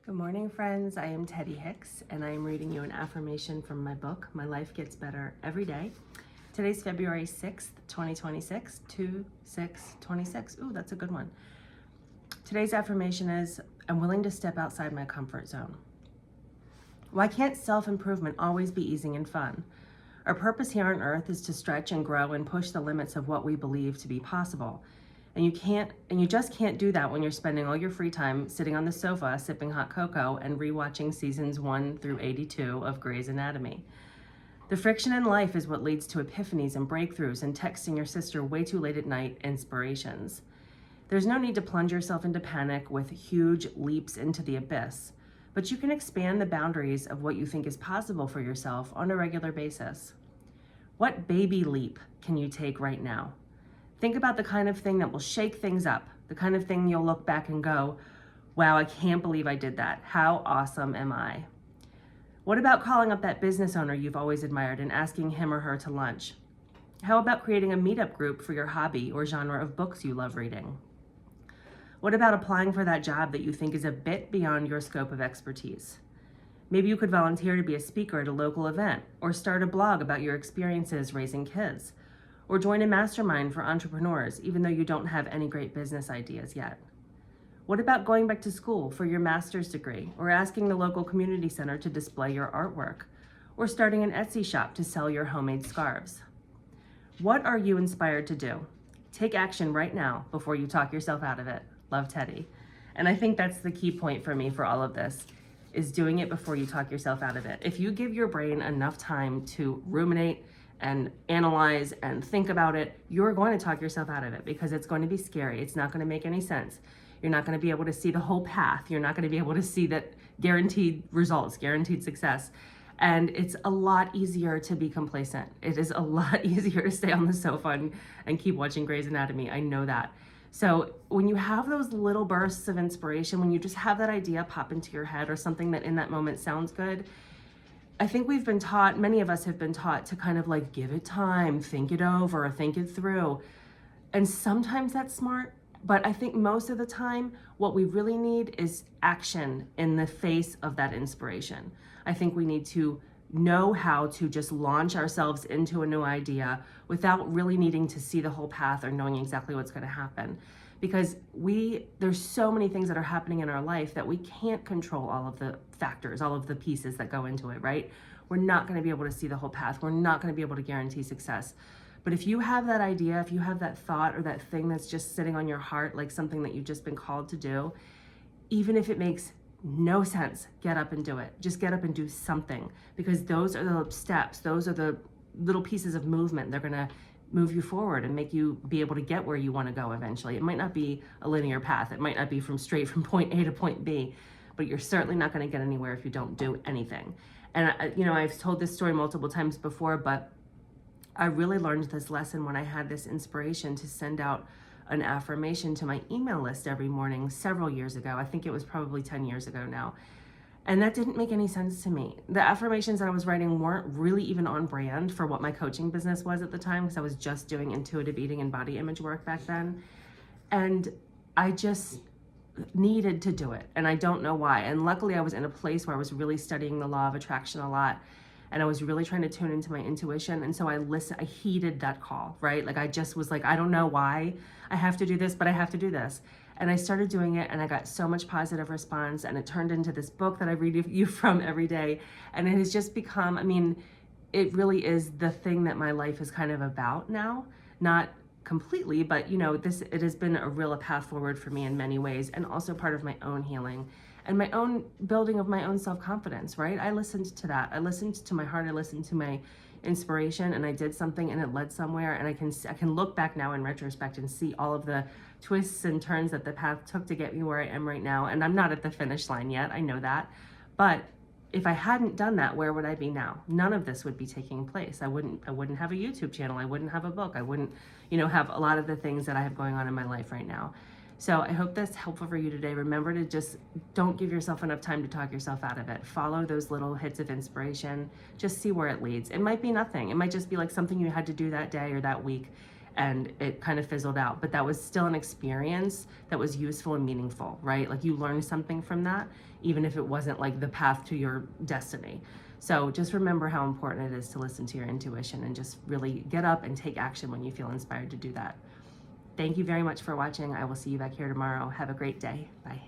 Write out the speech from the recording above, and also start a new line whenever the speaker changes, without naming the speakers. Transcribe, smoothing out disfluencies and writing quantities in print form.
Good morning, friends. I am Teddy Hicks, and I am reading you an affirmation from my book, My Life Gets Better Every Day. Today's February 6th, 2026, 2/6/26. Ooh, that's a good one. Today's affirmation is, I'm willing to step outside my comfort zone. Why can't self-improvement always be easy and fun? Our purpose here on earth is to stretch and grow and push the limits of what we believe to be possible. And you just can't do that when you're spending all your free time sitting on the sofa, sipping hot cocoa and rewatching seasons 1 through 82 of Grey's Anatomy. The friction in life is what leads to epiphanies and breakthroughs and texting your sister way too late at night inspirations. There's no need to plunge yourself into panic with huge leaps into the abyss, but you can expand the boundaries of what you think is possible for yourself on a regular basis. What baby leap can you take right now? Think about the kind of thing that will shake things up, the kind of thing you'll look back and go, wow, I can't believe I did that. How awesome am I? What about calling up that business owner you've always admired and asking him or her to lunch? How about creating a meetup group for your hobby or genre of books you love reading? What about applying for that job that you think is a bit beyond your scope of expertise? Maybe you could volunteer to be a speaker at a local event, or start a blog about your experiences raising kids, or join a mastermind for entrepreneurs, even though you don't have any great business ideas yet. What about going back to school for your master's degree, or asking the local community center to display your artwork, or starting an Etsy shop to sell your homemade scarves? What are you inspired to do? Take action right now before you talk yourself out of it. Love, Teddy. And I think that's the key point for me for all of this, is doing it before you talk yourself out of it. If you give your brain enough time to ruminate and analyze and think about it, you're going to talk yourself out of it because it's going to be scary. It's not going to make any sense. You're not going to be able to see the whole path. You're not going to be able to see that guaranteed results, guaranteed success. And it's a lot easier to be complacent. It is a lot easier to stay on the sofa and keep watching Grey's Anatomy. I know that. So when you have those little bursts of inspiration, when you just have that idea pop into your head or something that in that moment sounds good, I think we've been taught, many of us have been taught to kind of like give it time, think it over, think it through. And sometimes that's smart, but I think most of the time, what we really need is action in the face of that inspiration. I think we need to know how to just launch ourselves into a new idea without really needing to see the whole path or knowing exactly what's going to happen. Because there's so many things that are happening in our life that we can't control all of the factors, all of the pieces that go into it, right? We're not going to be able to see the whole path. We're not going to be able to guarantee success. But if you have that idea, if you have that thought or that thing that's just sitting on your heart, like something that you've just been called to do, even if it makes no sense, get up and do it. Just get up and do something, because those are the steps. Those are the little pieces of movement. They're going to move you forward and make you be able to get where you want to go eventually. It might not be a linear path. It might not be straight from point A to point B, but you're certainly not going to get anywhere if you don't do anything. And I've told this story multiple times before, but I really learned this lesson when I had this inspiration to send out an affirmation to my email list every morning several years ago. I think it was probably 10 years ago now. And that didn't make any sense to me. The affirmations that I was writing weren't really even on brand for what my coaching business was at the time, because I was just doing intuitive eating and body image work back then. And I just needed to do it. And I don't know why. And luckily I was in a place where I was really studying the law of attraction a lot. And I was really trying to tune into my intuition. And so I heeded that call, right? Like I just was like, I don't know why I have to do this, but I have to do this. And I started doing it and I got so much positive response, and it turned into this book that I read you from every day. And it has just become, it really is the thing that my life is kind of about now. Not completely, but it has been a real path forward for me in many ways, and also part of my own healing and my own building of my own self-confidence, right? I listened to that. I listened to my heart. I listened to my inspiration, and I did something and it led somewhere. And I can look back now in retrospect and see all of the twists and turns that the path took to get me where I am right now. And I'm not at the finish line yet. I know that. But if I hadn't done that, where would I be now? None of this would be taking place. I wouldn't have a YouTube channel. I wouldn't have a book. I wouldn't, have a lot of the things that I have going on in my life right now. So I hope that's helpful for you today. Remember to just don't give yourself enough time to talk yourself out of it. Follow those little hits of inspiration. Just see where it leads. It might be nothing. It might just be like something you had to do that day or that week. and it kind of fizzled out. But that was still an experience that was useful and meaningful, right? Like you learned something from that, even if it wasn't like the path to your destiny. So just remember how important it is to listen to your intuition and just really get up and take action when you feel inspired to do that. Thank you very much for watching. I will see you back here tomorrow. Have a great day. Bye.